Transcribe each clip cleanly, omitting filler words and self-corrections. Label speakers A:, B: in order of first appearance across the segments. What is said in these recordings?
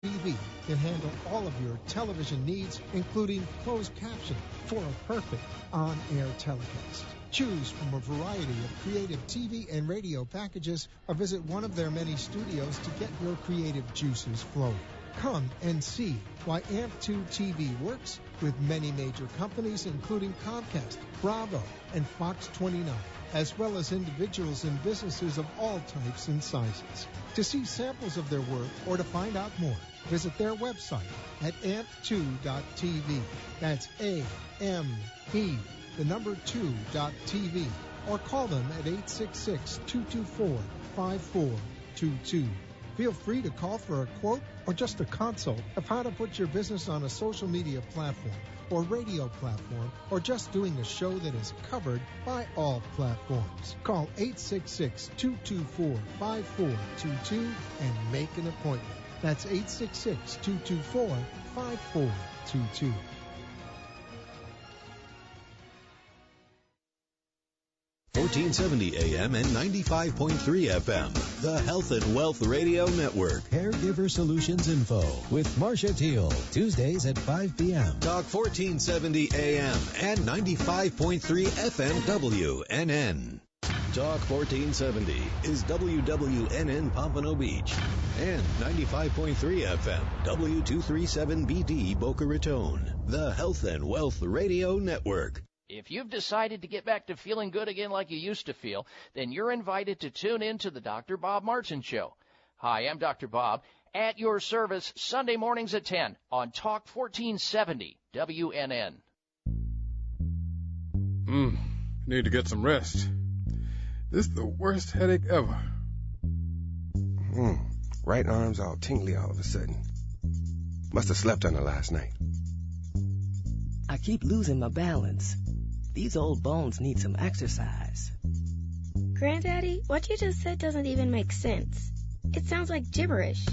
A: TV can handle all of your television needs, including closed caption for a perfect on-air telecast. Choose from a variety of creative TV and radio packages or visit one of their many studios to get your creative juices flowing. Come and see why AMP2 TV works with many major companies, including Comcast, Bravo, and Fox 29, as well as individuals and businesses of all types and sizes. To see samples of their work or to find out more, visit their website at amp2.tv. That's A-M-P, the number 2.tv, or call them at 866-224-5422. Feel free to call for a quote or just a consult of how to put your business on a social media platform or radio platform, or just doing a show that is covered by all platforms. Call 866-224-5422 and make an appointment. That's 866-224-5422.
B: 1470 AM and 95.3 FM. The Health and Wealth Radio Network.
C: Caregiver Solutions Info with Marcia Teal. Tuesdays at 5 p.m.
B: Talk 1470 AM and 95.3 FM WNN. Talk 1470 is WWNN Pompano Beach and 95.3 FM W237BD Boca Raton. The Health and Wealth Radio Network.
D: If you've decided to get back to feeling good again like you used to feel, then you're invited to tune in to the Dr. Bob Martin Show. Hi, I'm Dr. Bob, at your service Sunday mornings at 10 on Talk 1470 WNN.
E: Need to get some rest. This is the worst headache ever.
F: Right arm's all tingly all of a sudden. Must have slept on it last night.
G: I keep losing my balance. These old bones need some exercise.
H: Granddaddy, what you just said doesn't even make sense. It sounds like gibberish.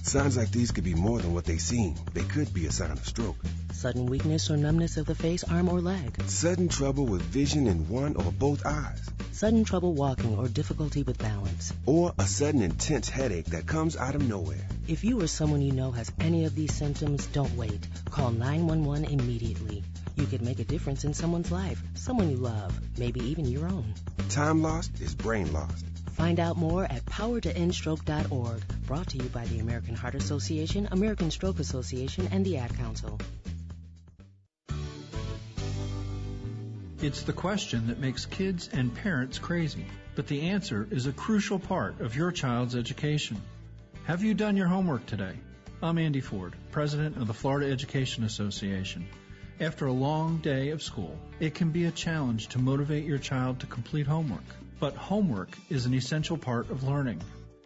F: Signs like these could be more than what they seem. They could be a sign of stroke.
G: Sudden weakness or numbness of the face, arm, or leg.
F: Sudden trouble with vision in one or both eyes.
G: Sudden trouble walking or difficulty with balance.
F: Or a sudden intense headache that comes out of nowhere.
G: If you or someone you know has any of these symptoms, don't wait. Call 911 immediately. You could make a difference in someone's life, someone you love, maybe even your own.
F: Time lost is brain lost.
G: Find out more at powertoendstroke.org. Brought to you by the American Heart Association, American Stroke Association, and the Ad Council.
I: It's the question that makes kids and parents crazy, but the answer is a crucial part of your child's education. Have you done your homework today? I'm Andy Ford, president of the Florida Education Association. After a long day of school, it can be a challenge to motivate your child to complete homework. But homework is an essential part of learning.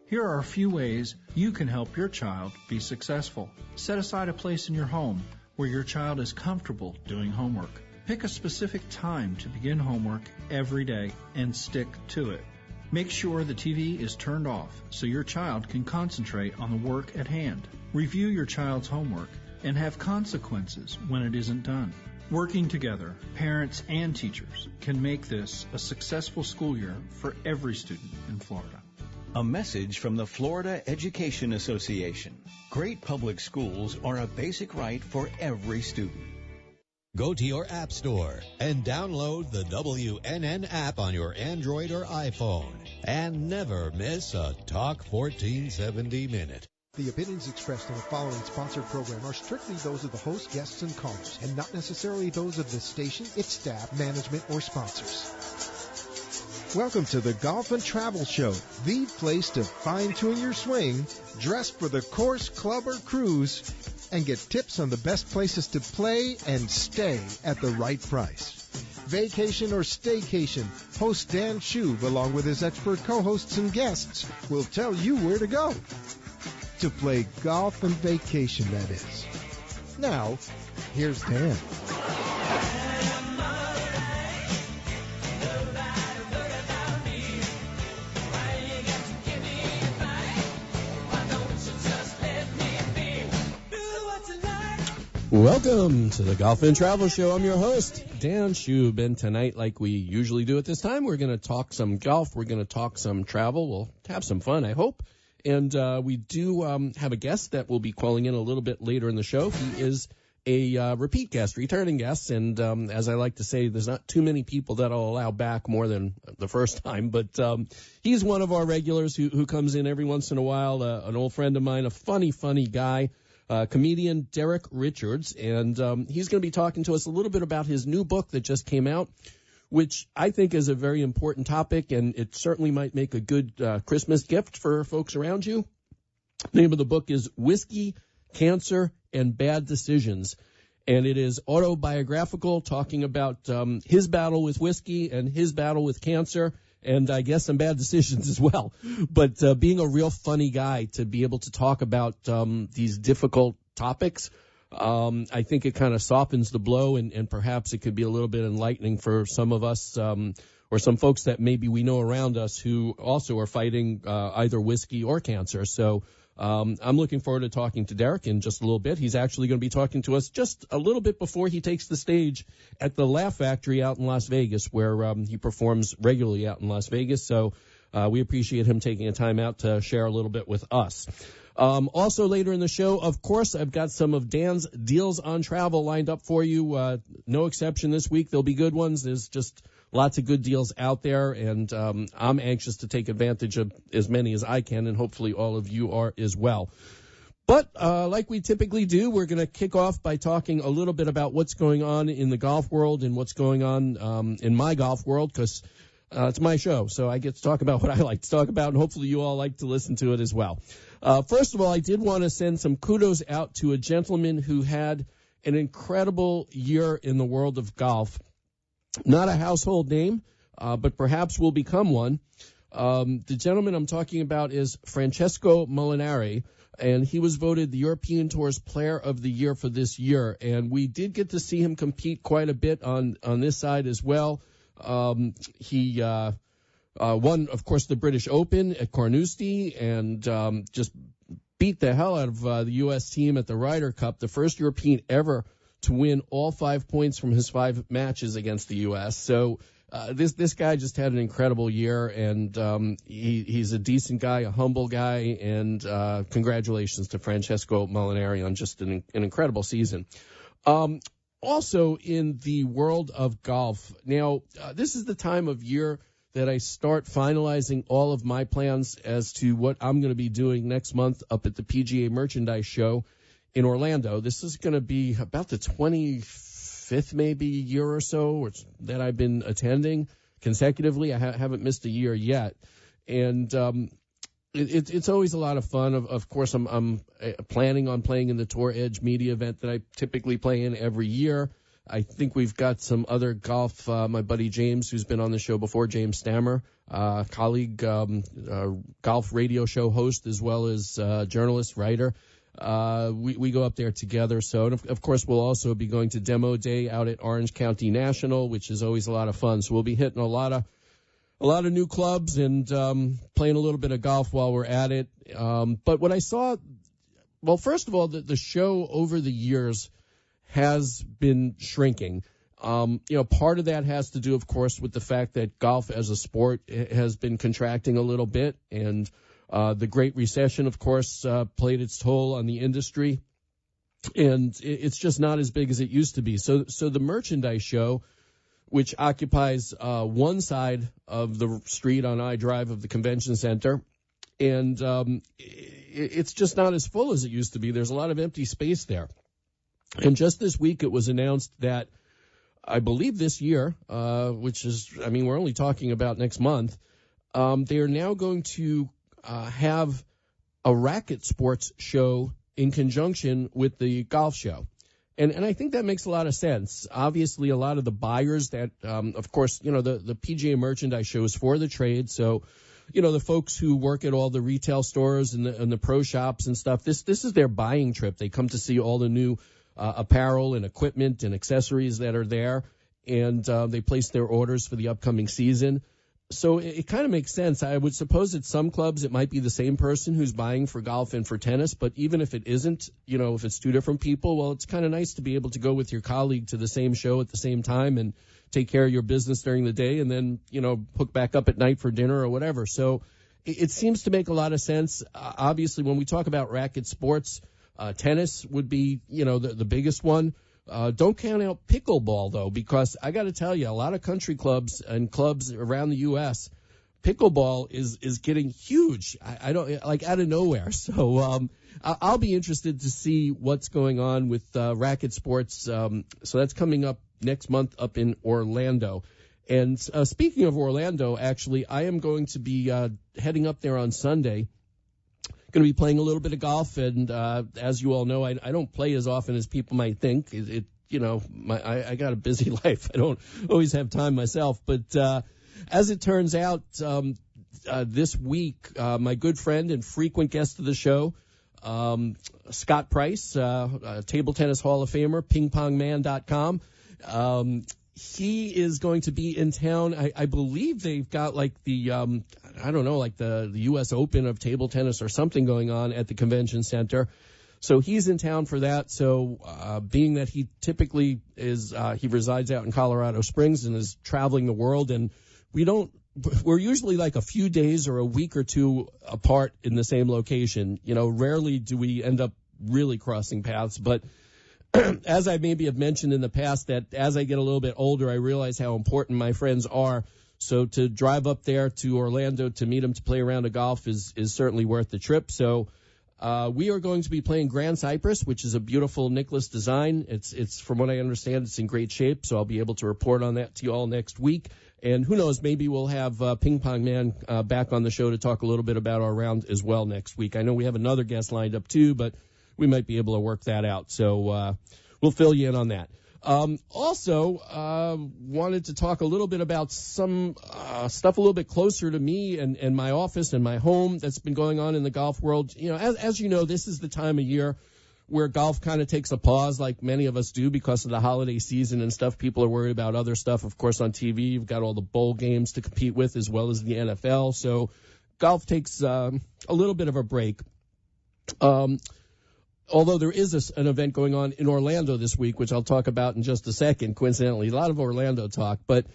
I: Here are a few ways you can help your child be successful. Set aside a place in your home where your child is comfortable doing homework. Pick a specific time to begin homework every day and stick to it. Make sure the TV is turned off so your child can concentrate on the work at hand. Review your child's homework and have consequences when it isn't done. Working together, parents and teachers can make this a successful school year for every student in Florida.
C: A message from the Florida Education Association. Great public schools are a basic right for every student. Go to your app store and download the WNN app on your Android or iPhone. And never miss a Talk 1470 minute.
A: The opinions expressed in the following sponsored program are strictly those of the host, guests, and callers, and not necessarily those of the station, its staff, management, or sponsors. Welcome to the Golf and Travel Show, the place to fine-tune your swing, dress for the course, club, or cruise, and get tips on the best places to play and stay at the right price. Vacation or staycation, host Dan Schub, along with his expert co-hosts and guests, will tell you where to go. To play golf and vacation, that is. Now, here's Dan.
J: Welcome to the Golf and Travel Show. I'm your host, Dan Schub, and tonight, like we usually do at this time, we're going to talk some golf, we're going to talk some travel, we'll have some fun, I hope, And we do have a guest that will be calling in a little bit later in the show. He is a repeat guest, returning guest. And as I like to say, there's not too many people that I'll allow back more than the first time. But he's one of our regulars who comes in every once in a while, an old friend of mine, a funny guy. Comedian Derek Richards, and he's going to be talking to us a little bit about his new book that just came out, which I think is a very important topic, and it certainly might make a good Christmas gift for folks around you. The name of the book is Whiskey, Cancer, and Bad Decisions, and it is autobiographical, talking about his battle with whiskey and his battle with cancer, and I guess some bad decisions as well. But being a real funny guy to be able to talk about these difficult topics, I think it kind of softens the blow, and perhaps it could be a little bit enlightening for some of us or some folks that maybe we know around us who also are fighting either whiskey or cancer. So I'm looking forward to talking to Derek in just a little bit. He's actually going to be talking to us just a little bit before he takes the stage at the Laugh Factory out in Las Vegas, where he performs regularly out in Las Vegas. So we appreciate him taking a time out to share a little bit with us. Also later in the show, of course, I've got some of Dan's deals on travel lined up for you. No exception this week. There'll be good ones. There's just lots of good deals out there, and I'm anxious to take advantage of as many as I can, and hopefully all of you are as well. But like we typically do, we're going to kick off by talking a little bit about what's going on in the golf world and what's going on in my golf world, because it's my show, so I get to talk about what I like to talk about, and hopefully you all like to listen to it as well. First of all, I did want to send some kudos out to a gentleman who had an incredible year in the world of golf. Not a household name, but perhaps will become one. The gentleman I'm talking about is Francesco Molinari, and he was voted the European Tour's Player of the Year for this year. And we did get to see him compete quite a bit on this side as well. He won, of course, the British Open at Carnoustie, and just beat the hell out of the U.S. team at the Ryder Cup, the first European ever to win all 5 points from his 5 matches against the U.S. So this guy just had an incredible year, and he's a decent guy, a humble guy, and congratulations to Francesco Molinari on just an incredible season. Also in the world of golf, now this is the time of year that I start finalizing all of my plans as to what I'm going to be doing next month up at the PGA Merchandise Show in Orlando. This is going to be about the 25th maybe year or so that I've been attending consecutively. I haven't missed a year yet. And it's always a lot of fun. Of course, I'm planning on playing in the Tour Edge media event that I typically play in every year. I think we've got some other golf, my buddy James, who's been on the show before, James Stammer, colleague, golf radio show host, as well as journalist, writer. We go up there together. So, and of course, we'll also be going to Demo Day out at Orange County National, which is always a lot of fun. So we'll be hitting a lot of new clubs and playing a little bit of golf while we're at it. But what I saw, well, first of all, the show over the years has been shrinking. Part of that has to do, of course, with the fact that golf as a sport has been contracting a little bit, and the Great Recession, of course, played its toll on the industry, and it's just not as big as it used to be. So the merchandise show, which occupies one side of the street on I-Drive of the convention center, and it's just not as full as it used to be. There's a lot of empty space there. And just this week it was announced that I believe this year, which is, we're only talking about next month, they are now going to have a racket sports show in conjunction with the golf show. And I think that makes a lot of sense. Obviously, a lot of the buyers that, of course, the PGA Merchandise Show is for the trade. So, the folks who work at all the retail stores and the pro shops and stuff, this is their buying trip. They come to see all the new apparel and equipment and accessories that are there, and they place their orders for the upcoming season. So it kind of makes sense. I would suppose at some clubs it might be the same person who's buying for golf and for tennis, but even if it isn't, if it's two different people, well, it's kind of nice to be able to go with your colleague to the same show at the same time and take care of your business during the day and then, hook back up at night for dinner or whatever. So it seems to make a lot of sense. Obviously, when we talk about racket sports, tennis would be, the biggest one. Don't count out pickleball, though, because I got to tell you, a lot of country clubs and clubs around the U.S., pickleball is getting huge. I don't like out of nowhere. So I'll be interested to see what's going on with racket sports. So that's coming up next month up in Orlando. And speaking of Orlando, actually, I am going to be heading up there on Sunday. Going to be playing a little bit of golf, and as you all know, I don't play as often as people might think. I got a busy life. I don't always have time myself. But as it turns out, this week, my good friend and frequent guest of the show, Scott Price, Table Tennis Hall of Famer, pingpongman.com, he is going to be in town. I believe they've got like the the U.S. Open of table tennis or something going on at the convention center. So he's in town for that. So being that he typically he resides out in Colorado Springs and is traveling the world, and we're usually like a few days or a week or two apart in the same location. Rarely do we end up really crossing paths, but as I maybe have mentioned in the past, that as I get a little bit older, I realize how important my friends are. So to drive up there to Orlando to meet them to play a round of golf is certainly worth the trip. So we are going to be playing Grand Cypress, which is a beautiful Nicklaus design. It's from what I understand, it's in great shape. So I'll be able to report on that to you all next week. And who knows, maybe we'll have Ping Pong Man back on the show to talk a little bit about our round as well next week. I know we have another guest lined up too, but we might be able to work that out. So we'll fill you in on that. Also, wanted to talk a little bit about some stuff a little bit closer to me and my office and my home that's been going on in the golf world. As you know, this is the time of year where golf kind of takes a pause, like many of us do, because of the holiday season and stuff. People are worried about other stuff. Of course, on TV, you've got all the bowl games to compete with as well as the NFL. So golf takes a little bit of a break. Although there is an event going on in Orlando this week, which I'll talk about in just a second, coincidentally. A lot of Orlando talk. But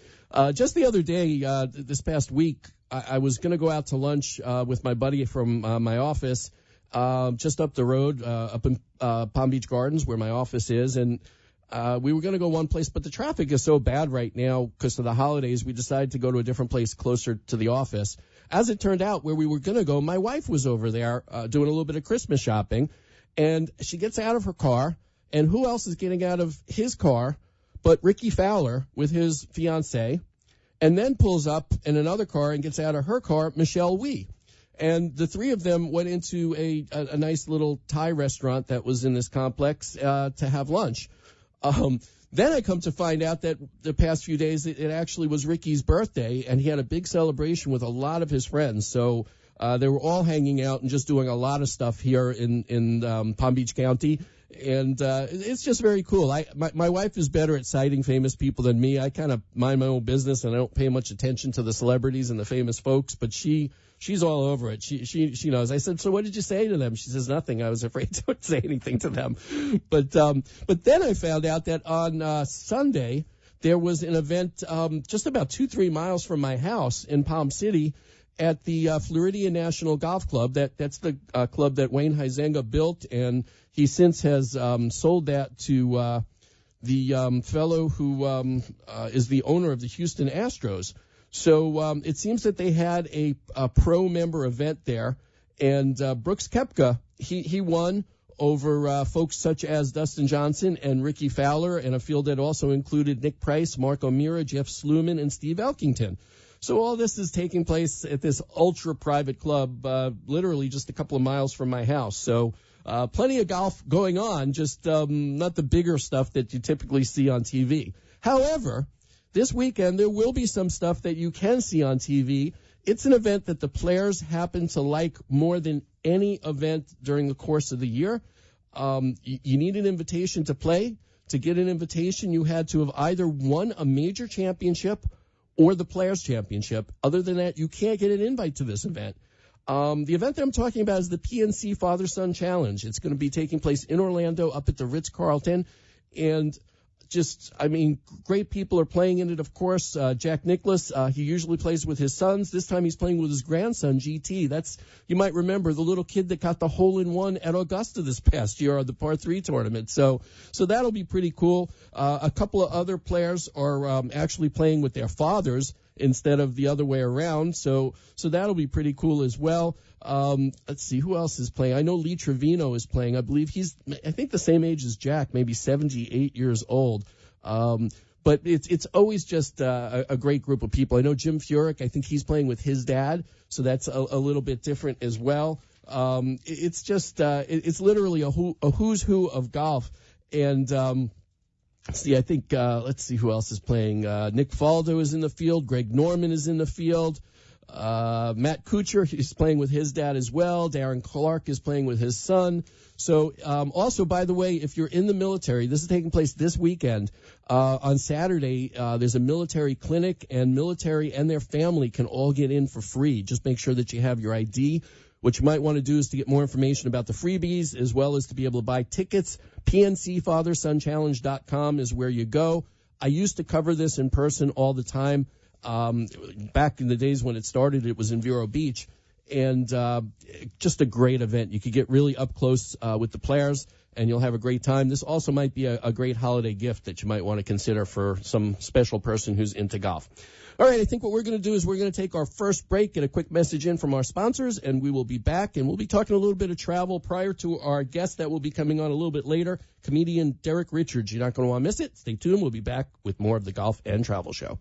J: just the other day, this past week, I was going to go out to lunch with my buddy from my office just up the road, up in Palm Beach Gardens, where my office is. And we were going to go one place, but the traffic is so bad right now because of the holidays, we decided to go to a different place closer to the office. As it turned out, where we were going to go, my wife was over there doing a little bit of Christmas shopping. And she gets out of her car, and who else is getting out of his car but Ricky Fowler with his fiancée, and then pulls up in another car and gets out of her car, Michelle Wie. And the three of them went into a nice little Thai restaurant that was in this complex to have lunch. Then I come to find out that the past few days it actually was Ricky's birthday, and he had a big celebration with a lot of his friends. So they were all hanging out and just doing a lot of stuff here in Palm Beach County. And it's just very cool. My wife is better at citing famous people than me. I kind of mind my own business, and I don't pay much attention to the celebrities and the famous folks. But she's all over it. She knows. I said, so what did you say to them? She says, nothing. I was afraid to say anything to them. But then I found out that on Sunday there was an event just about 2-3 miles from my house in Palm City at the Floridian National Golf Club. That's the club that Wayne Huizenga built, and he since has sold that to the fellow who is the owner of the Houston Astros. So it seems that they had a pro member event there, and Brooks Koepka, he won over folks such as Dustin Johnson and Ricky Fowler, and a field that also included Nick Price, Mark O'Meara, Jeff Sluman, and Steve Elkington. So all this is taking place at this ultra-private club, literally just a couple of miles from my house. So plenty of golf going on, just not the bigger stuff that you typically see on TV. However, this weekend there will be some stuff that you can see on TV. It's an event that the players happen to like more than any event during the course of the year. You need an invitation to play. To get an invitation, you had to have either won a major championship or the Players' Championship. Other than that, you can't get an invite to this event. The event that I'm talking about is the PNC Father-Son Challenge. It's going to be taking place in Orlando up at the Ritz-Carlton. And great people are playing in it, of course. Jack Nicklaus, he usually plays with his sons. This time he's playing with his grandson, GT. You might remember the little kid that got the hole-in-one at Augusta this past year on the par 3 tournament. So that'll be pretty cool. A couple of other players are actually playing with their fathers instead of the other way around. So that'll be pretty cool as well. Let's see, who else is playing? I know Lee Trevino is playing. I believe I think the same age as Jack, maybe 78 years old. But it's always just a great group of people. I know Jim Furyk, I think he's playing with his dad, so that's a little bit different as well. It's just, it's literally a who's who of golf. And, I think, let's see who else is playing. Nick Faldo is in the field. Greg Norman is in the field. Matt Kuchar, he's playing with his dad as well. Darren Clark is playing with his son. So, also, by the way, if you're in the military, this is taking place this weekend. On Saturday, there's a military clinic, and military and their family can all get in for free. Just make sure that you have your ID. What you might want to do is to get more information about the freebies, as well as to be able to buy tickets. PNCFatherSonChallenge.com is where you go. I used to cover this in person all the time. Back in the days when it started, it was in Vero Beach, and just a great event. You could get really up close with the players, and you'll have a great time. This also might be a great holiday gift that you might want to consider for some special person who's into golf. All right, I think what we're going to do is we're going to take our first break, get a quick message in from our sponsors, and we will be back, and we'll be talking a little bit of travel prior to our guest that will be coming on a little bit later, comedian Derek Richards. You're not going to want to miss it. Stay tuned. We'll be back with more of the Golf and Travel Show.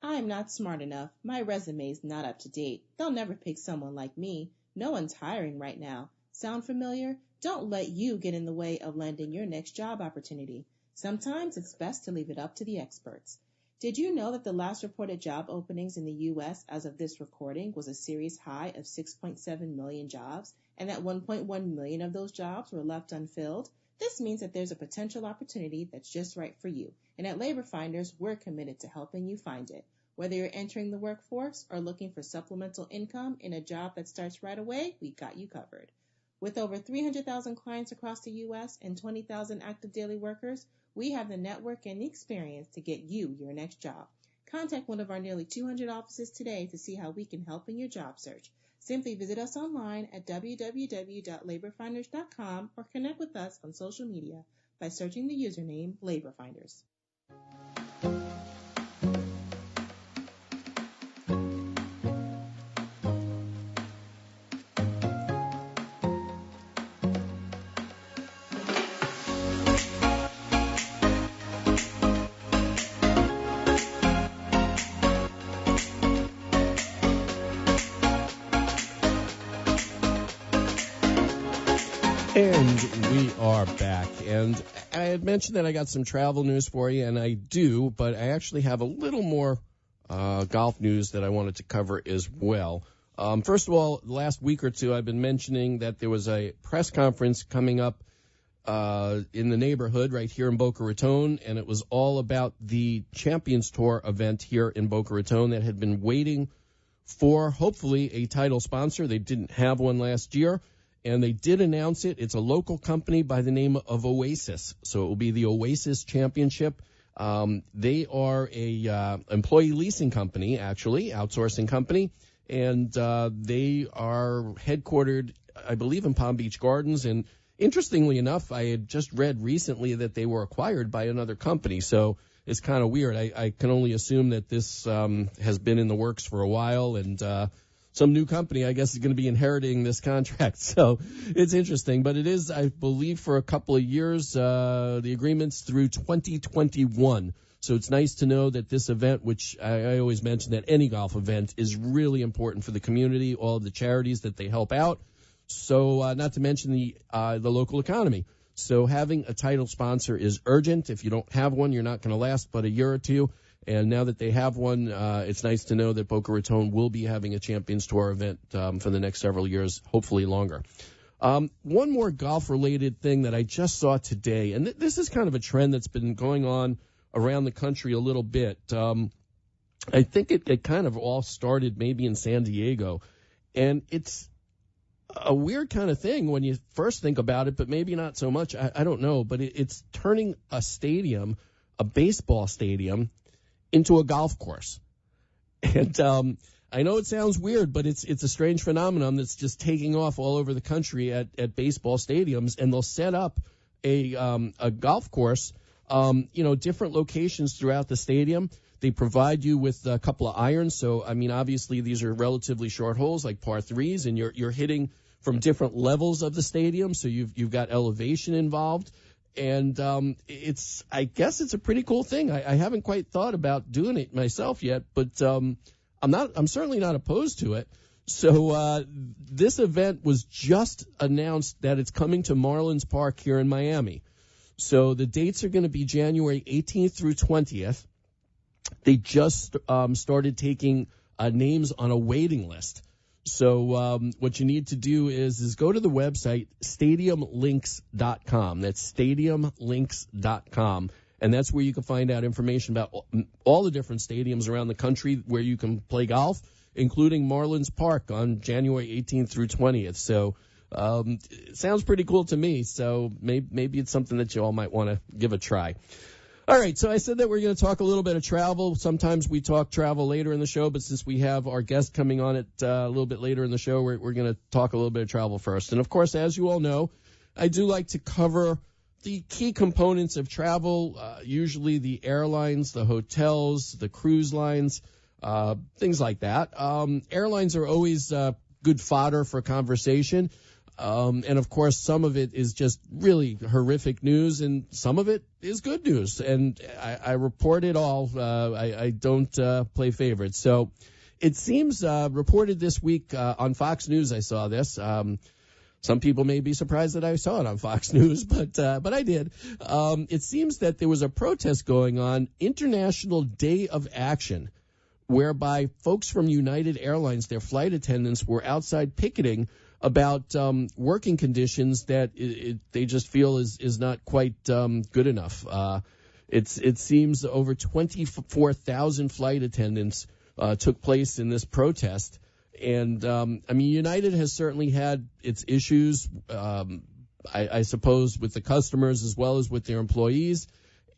K: I'm not smart enough. My resume's not up to date. They'll never pick someone like me. No one's hiring right now. Sound familiar? Don't let you get in the way of landing your next job opportunity. Sometimes it's best to leave it up to the experts. Did you know that the last reported job openings in the U.S. as of this recording was a series high of 6.7 million jobs, and that 1.1 million of those jobs were left unfilled? This means that there's a potential opportunity that's just right for you. And at Labor Finders, we're committed to helping you find it. Whether you're entering the workforce or looking for supplemental income in a job that starts right away, we got you covered. With over 300,000 clients across the U.S. and 20,000 active daily workers, we have the network and the experience to get you your next job. Contact one of our nearly 200 offices today to see how we can help in your job search. Simply visit us online at www.laborfinders.com or connect with us on social media by searching the username LaborFinders.
J: And we are back. And I had mentioned that I got some travel news for you, and I do, but I actually have a little more golf news that I wanted to cover as well. First of all, the last week or two, I've been mentioning that there was a press conference coming up in the neighborhood right here in Boca Raton, and it was all about the Champions Tour event here in Boca Raton that had been waiting for, hopefully, a title sponsor. They didn't have one last year. And they did announce it. It's a local company by the name of Oasis. So it will be the Oasis Championship. They are a employee leasing company, actually, outsourcing company. And they are headquartered, I believe, in Palm Beach Gardens. And interestingly enough, I had just read recently that they were acquired by another company. So it's kind of weird. I can only assume that this has been in the works for a while. And some new company, I guess, is going to be inheriting this contract. So it's interesting. But it is, I believe, for a couple of years, the agreement's through 2021. So it's nice to know that this event, which I always mention that any golf event is really important for the community, all of the charities that they help out. So not to mention the local economy. So having a title sponsor is urgent. If you don't have one, you're not going to last but a year or two. And now that they have one, it's nice to know that Boca Raton will be having a Champions Tour event for the next several years, hopefully longer. One more golf-related thing that I just saw today, and this is kind of a trend that's been going on around the country a little bit. I think it kind of all started maybe in San Diego, and it's a weird kind of thing when you first think about it, but maybe not so much. I don't know, but it's turning a stadium, a baseball stadium, into a golf course. And I know it sounds weird, but it's a strange phenomenon that's just taking off all over the country at baseball stadiums, and they'll set up a golf course, different locations throughout the stadium. They provide you with a couple of irons. So, I mean, obviously these are relatively short holes like par threes, and you're hitting from different levels of the stadium. So you've got elevation involved. And I guess it's a pretty cool thing. I haven't quite thought about doing it myself yet, but I'm certainly not opposed to it. So this event was just announced that it's coming to Marlins Park here in Miami. So the dates are going to be January 18th through 20th. They just started taking names on a waiting list. So what you need to do is go to the website, stadiumlinks.com. That's stadiumlinks.com. And that's where you can find out information about all the different stadiums around the country where you can play golf, including Marlins Park on January 18th through 20th. So it sounds pretty cool to me. So maybe it's something that you all might want to give a try. All right, so I said that we're going to talk a little bit of travel. Sometimes we talk travel later in the show, but since we have our guest coming on it a little bit later in the show, we're going to talk a little bit of travel first. And, of course, as you all know, I do like to cover the key components of travel, usually the airlines, the hotels, the cruise lines, things like that. Airlines are always good fodder for conversation. And, of course, some of it is just really horrific news, and some of it is good news. And I report it all. I don't play favorites. So it seems reported this week on Fox News, I saw this. Some people may be surprised that I saw it on Fox News, but I did. It seems that there was a protest going on, International Day of Action, whereby folks from United Airlines, their flight attendants, were outside picketing about working conditions that they just feel is not quite good enough. It seems over 24,000 flight attendants took place in this protest. And, United has certainly had its issues, I suppose, with the customers as well as with their employees.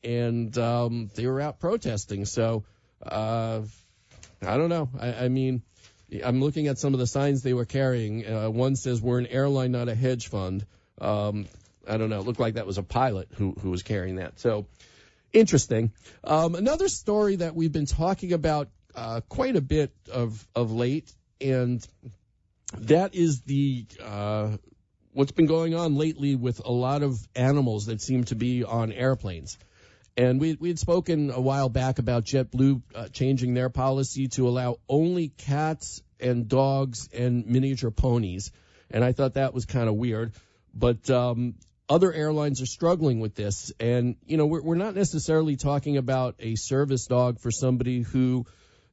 J: And they were out protesting. So I don't know. I'm looking at some of the signs they were carrying. One says, "We're an airline, not a hedge fund." I don't know. It looked like that was a pilot who was carrying that. So interesting. Another story that we've been talking about quite a bit of late, and that is what's been going on lately with a lot of animals that seem to be on airplanes. And we had spoken a while back about JetBlue changing their policy to allow only cats and dogs and miniature ponies. And I thought that was kind of weird. But other airlines are struggling with this. And, we're not necessarily talking about a service dog for somebody who,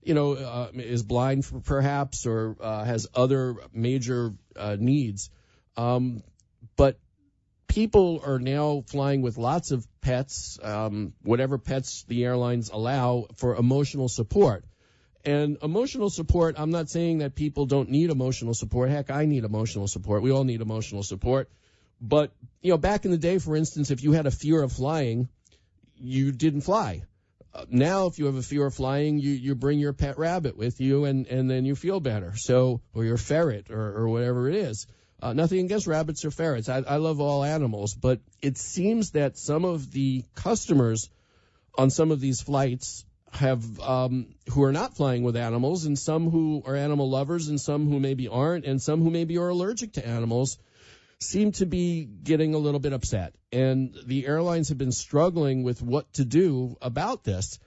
J: is blind perhaps or has other major needs. But people are now flying with lots of pets, whatever pets the airlines allow, for emotional support. And emotional support, I'm not saying that people don't need emotional support. Heck, I need emotional support. We all need emotional support. But, back in the day, for instance, if you had a fear of flying, you didn't fly. Now, if you have a fear of flying, you bring your pet rabbit with you, and then you feel better. So, or your ferret or whatever it is. Nothing against rabbits or ferrets. I love all animals, but it seems that some of the customers on some of these flights have who are not flying with animals, and some who are animal lovers, and some who maybe aren't, and some who maybe are allergic to animals, seem to be getting a little bit upset. And the airlines have been struggling with what to do about this.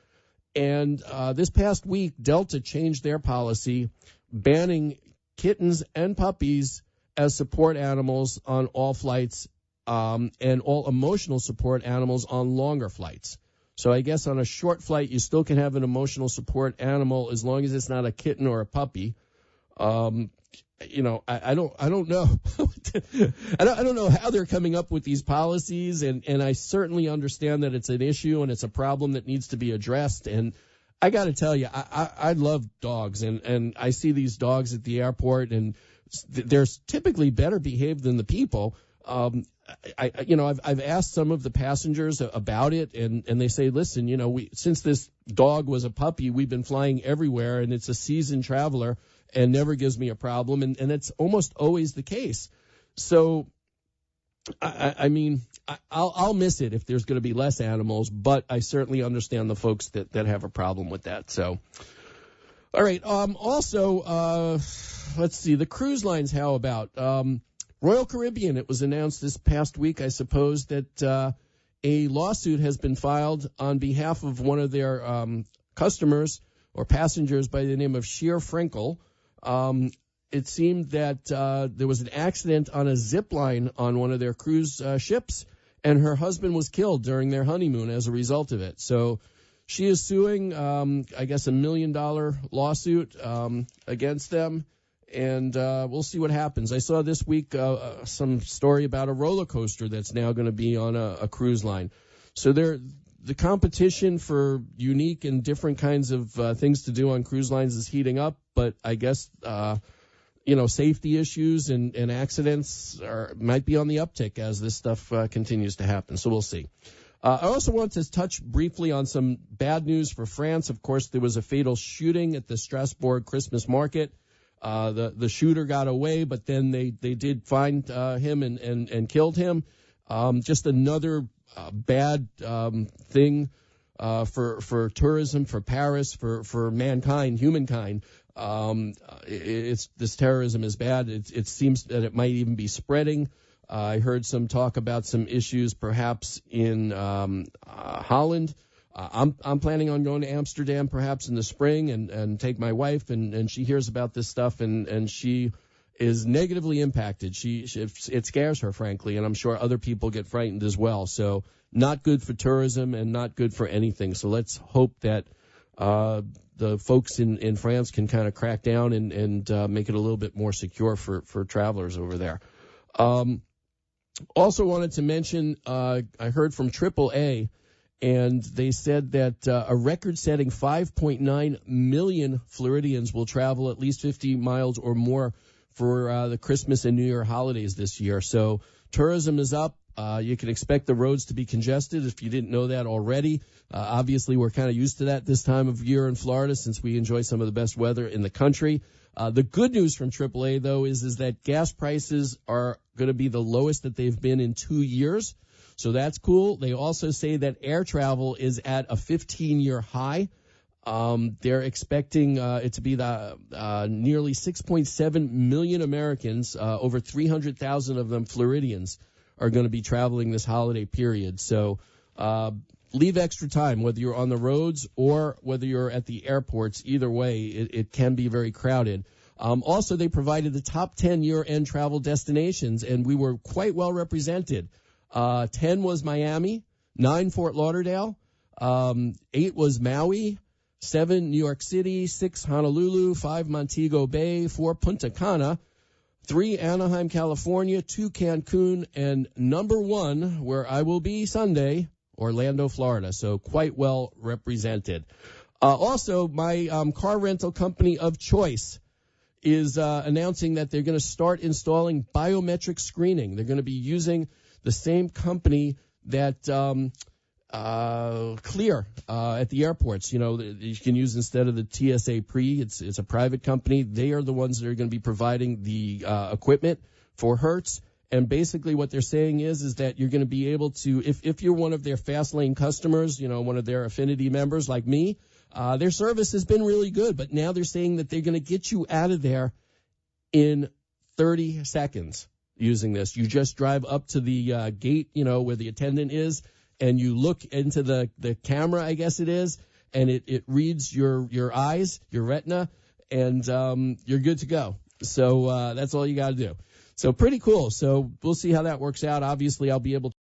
J: And this past week, Delta changed their policy, banning kittens and puppies as support animals on all flights, and all emotional support animals on longer flights. So I guess on a short flight, you still can have an emotional support animal as long as it's not a kitten or a puppy. You know, I don't know. I don't know how they're coming up with these policies, and I certainly understand that it's an issue and it's a problem that needs to be addressed. And I got to tell you, I love dogs, and I see these dogs at the airport, and they're typically better behaved than the people. I've asked some of the passengers about it, and they say, listen, you know, since this dog was a puppy, we've been flying everywhere, and it's a seasoned traveler and never gives me a problem, and it's almost always the case. So, I mean, I'll miss it if there's going to be less animals, but I certainly understand the folks that have a problem with that. So, all right. Also, let's see, the cruise lines. How about Royal Caribbean? It was announced this past week, I suppose, that a lawsuit has been filed on behalf of one of their customers or passengers by the name of Sheer Frinkle. It seemed that there was an accident on a zip line on one of their cruise ships, and her husband was killed during their honeymoon as a result of it. So she is suing, I guess, $1 million lawsuit against them, and we'll see what happens. I saw this week some story about a roller coaster that's now going to be on a cruise line. So the competition for unique and different kinds of things to do on cruise lines is heating up, but I guess safety issues and accidents might be on the uptick as this stuff continues to happen. So we'll see. I also want to touch briefly on some bad news for France. Of course, there was a fatal shooting at the Strasbourg Christmas market. The shooter got away, but then they did find him and killed him. Just another bad thing for tourism, for Paris, for mankind, humankind. This terrorism is bad. It seems that it might even be spreading. I heard some talk about some issues perhaps in Holland. I'm planning on going to Amsterdam perhaps in the spring and take my wife, and she hears about this stuff, and she is negatively impacted. It scares her, frankly, and I'm sure other people get frightened as well. So not good for tourism and not good for anything. So let's hope that the folks in France can kind of crack down and make it a little bit more secure for travelers over there. Also wanted to mention, I heard from AAA, and they said that a record-setting 5.9 million Floridians will travel at least 50 miles or more for the Christmas and New Year holidays this year. So tourism is up. You can expect the roads to be congested if you didn't know that already. Obviously, we're kind of used to that this time of year in Florida since we enjoy some of the best weather in the country. The good news from AAA, though, is that gas prices are going to be the lowest that they've been in 2 years. So that's cool. They also say that air travel is at a 15-year high. They're expecting it to be the nearly 6.7 million Americans, over 300,000 of them Floridians, are going to be traveling this holiday period. So leave extra time, whether you're on the roads or whether you're at the airports. Either way, it can be very crowded. Also, they provided the top 10 year-end travel destinations, and we were quite well represented. 10 was Miami, 9 Fort Lauderdale, 8 was Maui, 7 New York City, 6 Honolulu, 5 Montego Bay, 4 Punta Cana, 3 Anaheim, California, 2 Cancun, and number 1, where I will be Sunday, Orlando, Florida. So quite well represented. Also, my car rental company of choice is announcing that they're going to start installing biometric screening. They're going to be using the same company that Clear at the airports, you can use instead of the TSA Pre. It's a private company. They are the ones that are going to be providing the equipment for Hertz. And basically what they're saying is that you're going to be able to, if you're one of their fast lane customers, one of their affinity members like me, Their service has been really good, but now they're saying that they're going to get you out of there in 30 seconds using this. You just drive up to the gate, where the attendant is, and you look into the camera, I guess it is, and it reads your eyes, your retina, and you're good to go. So that's all you got to do. So pretty cool. So we'll see how that works out. Obviously, I'll be able to